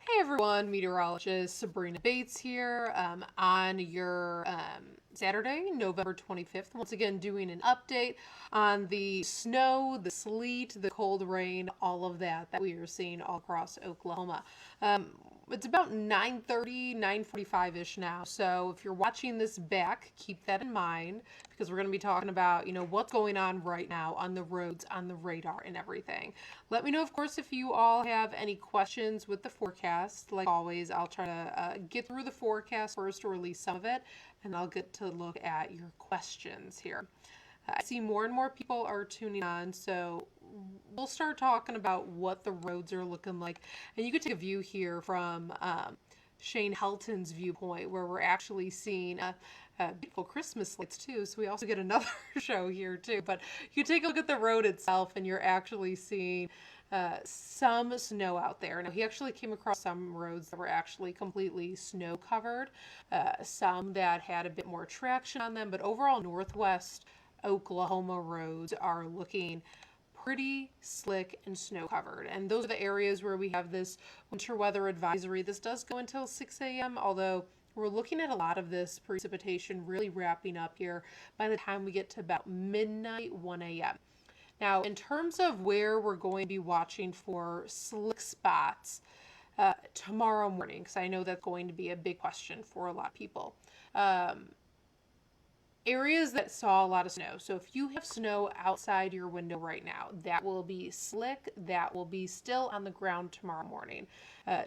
Hey everyone, Meteorologist Sabrina Bates here on your Saturday, November 25th. Once again, doing an update on the snow, the sleet, the cold rain, all of that we are seeing all across Oklahoma. It's about 9:30, 9:45-ish now, so if you're watching this back, keep that in mind because we're going to be talking about, what's going on right now on the roads, on the radar, and everything. Let me know, of course, if you all have any questions with the forecast. Like always, I'll try to get through the forecast first to release some of it, and I'll get to look at your questions here. I see more and more people are tuning on, so we'll start talking about what the roads are looking like. And you can take a view here from Shane Helton's viewpoint, where we're actually seeing beautiful Christmas lights too. So we also get another show here too. But you take a look at the road itself, and you're actually seeing some snow out there. Now, he actually came across some roads that were actually completely snow covered, some that had a bit more traction on them, but overall northwest Oklahoma roads are looking pretty slick and snow covered. And those are the areas where we have this winter weather advisory. This does go until 6 a.m., although we're looking at a lot of this precipitation really wrapping up here by the time we get to about midnight, 1 a.m. Now, in terms of where we're going to be watching for slick spots tomorrow morning, because I know that's going to be a big question for a lot of people. Areas that saw a lot of snow. So if you have snow outside your window right now, that will be slick. That will be still on the ground tomorrow morning.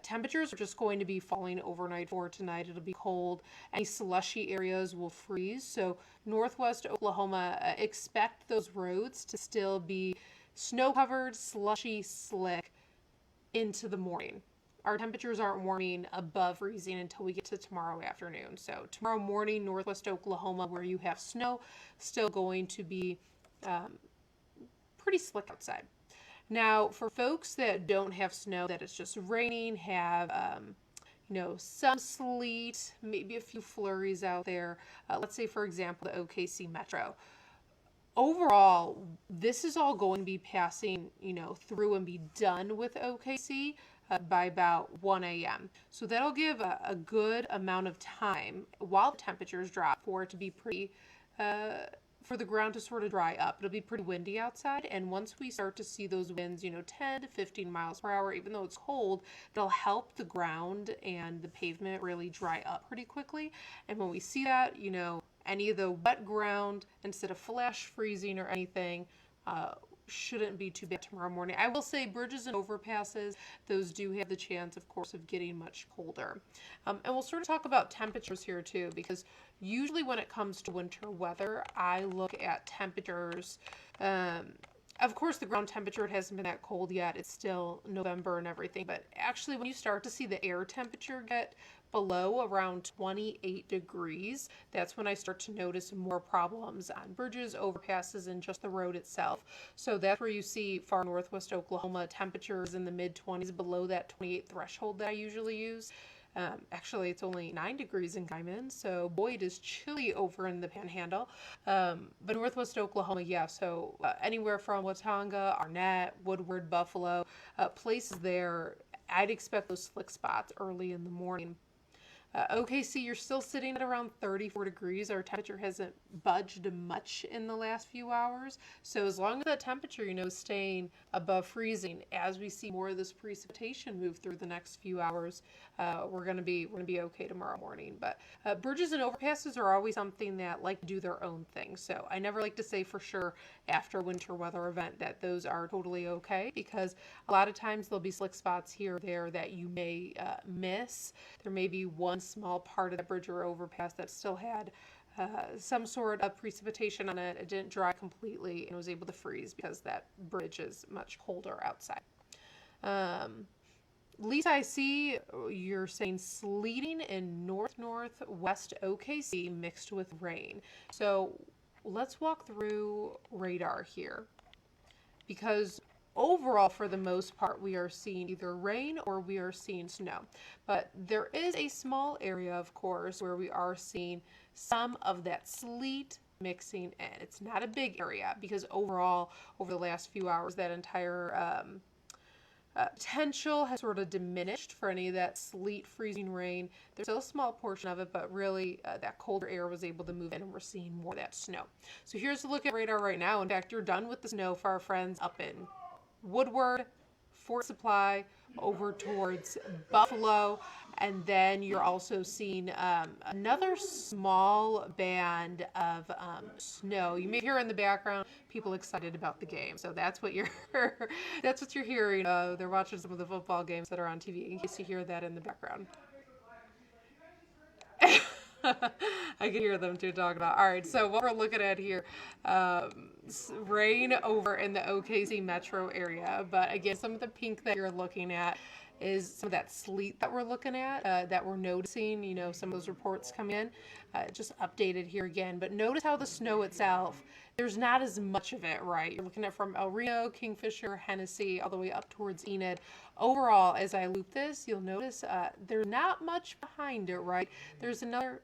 Temperatures are just going to be falling overnight for tonight. It'll be cold. Any slushy areas will freeze. So northwest Oklahoma, expect those roads to still be snow covered, slushy, slick into the morning. Our temperatures aren't warming above freezing until we get to tomorrow afternoon. So tomorrow morning, northwest Oklahoma, where you have snow, still going to be pretty slick outside. Now, for folks that don't have snow, that it's just raining, have some sleet, maybe a few flurries out there. Let's say, for example, the OKC Metro. Overall, this is all going to be passing, through and be done with OKC by about 1 a.m. So that'll give a good amount of time while the temperatures drop for it to be pretty, for the ground to sort of dry up. It'll be pretty windy outside, and once we start to see those winds, 10 to 15 miles per hour, even though it's cold, it'll help the ground and the pavement really dry up pretty quickly. And when we see that, any of the wet ground, instead of flash freezing or anything, shouldn't be too bad tomorrow morning. I will say bridges and overpasses, those do have the chance, of course, of getting much colder. And we'll sort of talk about temperatures here too, because usually when it comes to winter weather, I look at temperatures. Of course, the ground temperature, it hasn't been that cold yet. It's still November and everything. But actually, when you start to see the air temperature get below around 28 degrees, that's when I start to notice more problems on bridges, overpasses, and just the road itself. So that's where you see far northwest Oklahoma temperatures in the mid-20s, below that 28 threshold that I usually use. Actually, it's only 9 degrees in Guyman, so boy, it is chilly over in the Panhandle. But northwest Oklahoma, yeah, so anywhere from Watauga, Arnett, Woodward, Buffalo, places there, I'd expect those slick spots early in the morning. OKC, you're still sitting at around 34 degrees. Our temperature hasn't budged much in the last few hours. So as long as that temperature, is staying above freezing, as we see more of this precipitation move through the next few hours, we're gonna be okay tomorrow morning. But bridges and overpasses are always something that like to do their own thing. So I never like to say for sure after a winter weather event that those are totally okay, because a lot of times there'll be slick spots here or there that you may miss. There may be one small part of the bridge or overpass that still had some sort of precipitation on it. It didn't dry completely and was able to freeze because that bridge is much colder outside. Lisa, I see you're saying sleeting in northwest OKC mixed with rain. So let's walk through radar here, because overall, for the most part, we are seeing either rain or we are seeing snow. But there is a small area, of course, where we are seeing some of that sleet mixing in. It's not a big area because overall, over the last few hours, that entire Potential has sort of diminished for any of that sleet, freezing rain. There's still a small portion of it, but really that colder air was able to move in, and we're seeing more of that snow. So here's a look at radar right now. In fact, you're done with the snow for our friends up in Woodward, Fort Supply, over towards Buffalo, and then you're also seeing another small band of snow. You may hear in the background people excited about the game, so that's what you're that's what you're hearing. They're watching some of the football games that are on TV. In case you hear that in the background. I can hear them too talking about. All right, so what we're looking at here, rain over in the OKC metro area. But again, some of the pink that you're looking at is some of that sleet that we're looking at, that we're noticing. You know, some of those reports come in, just updated here again. But notice how the snow itself, there's not as much of it, right? You're looking at from El Reno, Kingfisher, Hennessy, all the way up towards Enid. Overall, as I loop this, you'll notice there's not much behind it, right? There's another,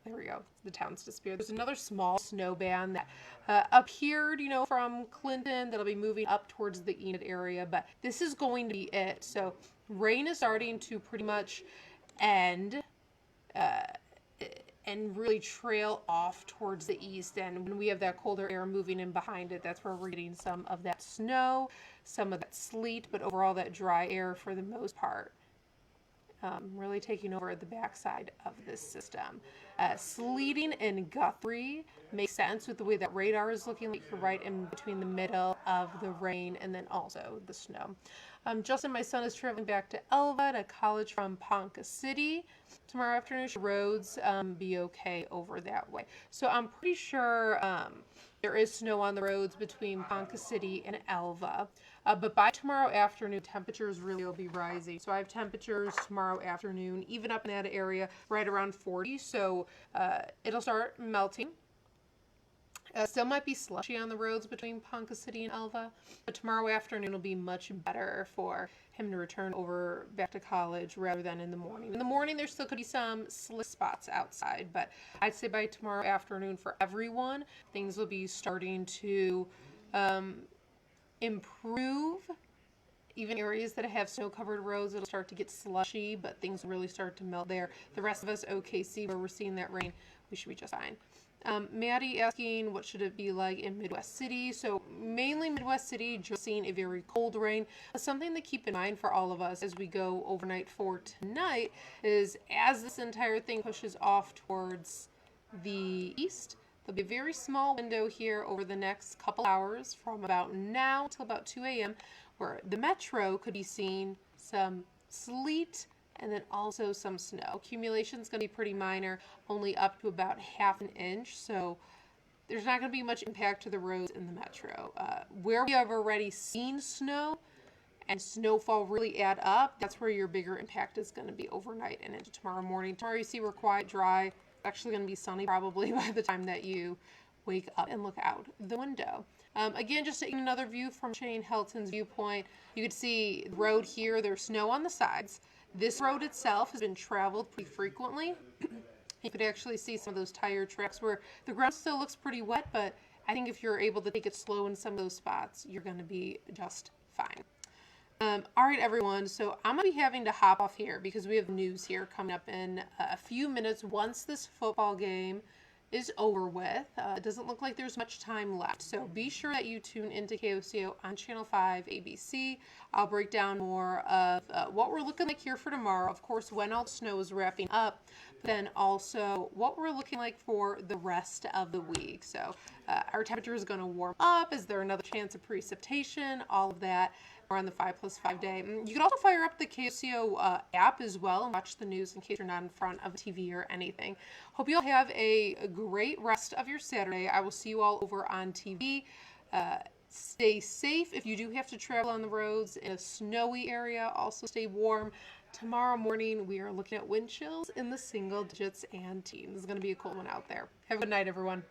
there we go, the town's disappeared. There's another small snow band that appeared, you know, from Clinton that'll be moving up towards the Enid area, but this is going to be it. So rain is starting to pretty much end and really trail off towards the east. And when we have that colder air moving in behind it, that's where we're getting some of that snow, some of that sleet, but overall that dry air for the most part. Really taking over the backside of this system. Sleeting in Guthrie makes sense with the way that radar is looking like you're right in between the middle of the rain and then also the snow. Justin, my son, is traveling back to Elva to college from Ponca City tomorrow afternoon. Should roads be okay over that way? So I'm pretty sure there is snow on the roads between Ponca City and Elva. But by tomorrow afternoon, temperatures really will be rising. So I have temperatures tomorrow afternoon, even up in that area, right around 40. So it'll start melting. Still might be slushy on the roads between Ponca City and Elva, but tomorrow afternoon will be much better for him to return over back to college rather than in the morning. In the morning, there still could be some slick spots outside, but I'd say by tomorrow afternoon for everyone, things will be starting to improve. Even areas that have snow-covered roads, it'll start to get slushy, but things will really start to melt there. The rest of us, OKC, where we're seeing that rain, we should be just fine. Maddie asking, what should it be like in Midwest City? So mainly Midwest City, just seeing a very cold rain. Something to keep in mind for all of us as we go overnight for tonight is as this entire thing pushes off towards the east, there'll be a very small window here over the next couple hours from about now until about 2 a.m. where the metro could be seeing some sleet and then also some snow. Accumulation is going to be pretty minor, only up to about ½ an inch, so there's not going to be much impact to the roads in the metro. Where we have already seen snow and snowfall really add up, that's where your bigger impact is going to be overnight and into tomorrow morning. Tomorrow you see we're quiet, dry. It's actually going to be sunny probably by the time that you wake up and look out the window. Again, just taking another view from Shane Helton's viewpoint, you could see the road here, there's snow on the sides. This road itself has been traveled pretty frequently. You could actually see some of those tire tracks where the ground still looks pretty wet, but I think if you're able to take it slow in some of those spots, you're going to be just fine. All right, everyone, so I'm going to be having to hop off here because we have news here coming up in a few minutes once this football game is over with. It doesn't look like there's much time left, so be sure that you tune into KOCO on Channel 5 ABC. I'll break down more of what we're looking like here for tomorrow, of course, when all the snow is wrapping up, but then also what we're looking like for the rest of the week. So our temperature is going to warm up. Is there another chance of precipitation? All of that. We're on the 5+5 day. You can also fire up the KOCO app as well and watch the news in case you're not in front of a TV or anything. Hope you all have a great rest of your Saturday. I will see you all over on TV. Stay safe if you do have to travel on the roads in a snowy area. Also stay warm. Tomorrow morning we are looking at wind chills in the single digits and teens. It's going to be a cold one out there. Have a good night, everyone.